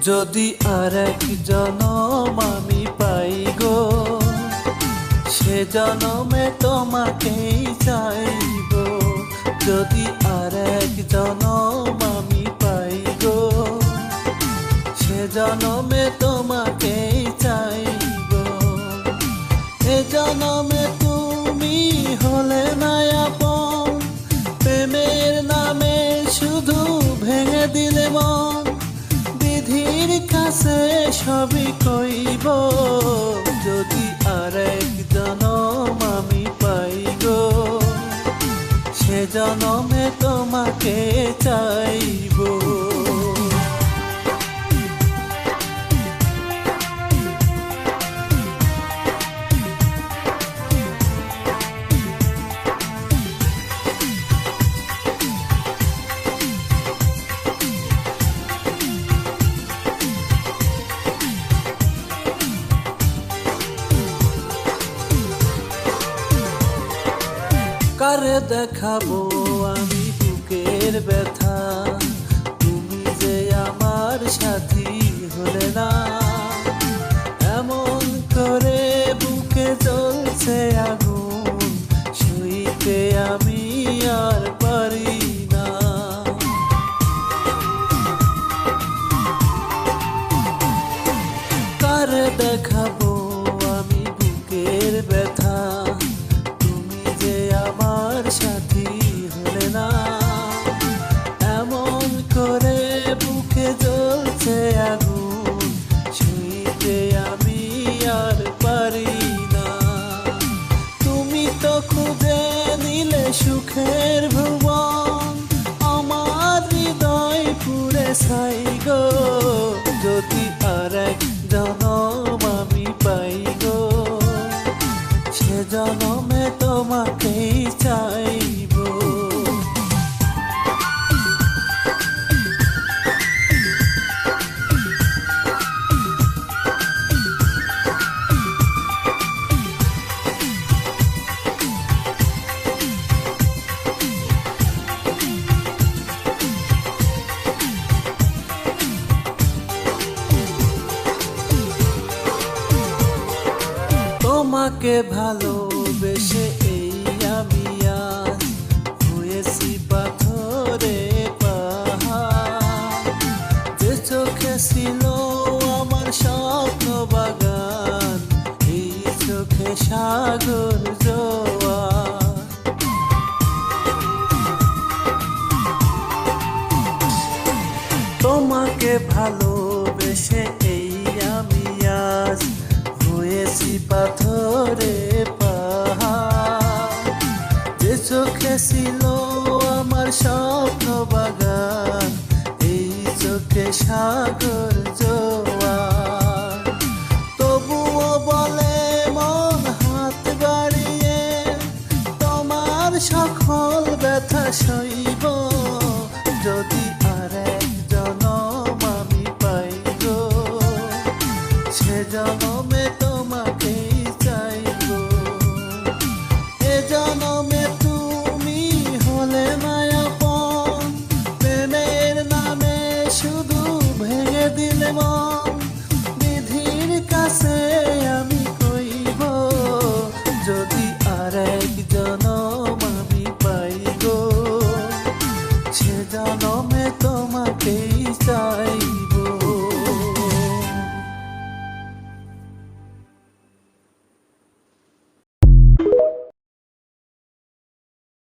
যদি আর এক জনম আমি পাই গো, সে জনমে তোমাকেই চাইব। যদি আর এক জনম আমি পাই গো, সে জনমে তোমাকেই চাইব। এ জনমে তুমি হলে না আপন, প্রেমের নামে শুধু ভেঙে দিলে মন। বিধির কাছে সবই কইব, যদি আর এক জনম আমি পাই গো, সে জনমে তোমাকে চাইব। কারে দেখাবো আমি বুকের ব্যথা, তুমি যে আমার সাথী হলে না। এমন করে বুকে জ্বলছে আগুন, সইতে আমি আর পারি না। কারে দেখাবো আমি বুকের ব্যথা, আমার সাথী হলে না। এমন করে বুকে জ্বলছে আগুন, সইতে আমি আর পারি না। তুমি তো খুঁজে নিলে সুখের ভুবন, আমার হৃদয় পুড়ে ছাই গো। যদি আর এক জনম আমি পাই গো, সে জনমে তোমাকেই চাইব। তোমাকে ভালোবেসে এই আমি আজ হয়েছি পাথরে পাহাড়। যে চোখে ছিল আমার স্বপ্ন বাগান, এই চোখে সাগর জোয়ার। তোমাকে ভালোবেসে এই আমি আজ হয়েছি পাথরে পাহাড়। যে চোখে ছিল আমার স্বপ্ন বাগান, এই চোখে সাগর জোয়ার। তবুও বলে মন হাত বাড়িয়ে, তোমার সকল ব্যথা সইব। যদি আর এক জনম আমি পাই গো, সে জনমে তোমাকেই চাইব। এ জনমে তুমি হলে না আপন, প্রেমের নামে শুধু ভেঙে দিলে মন। বিধির কাছে আমি কইব, যদি আর এক জনম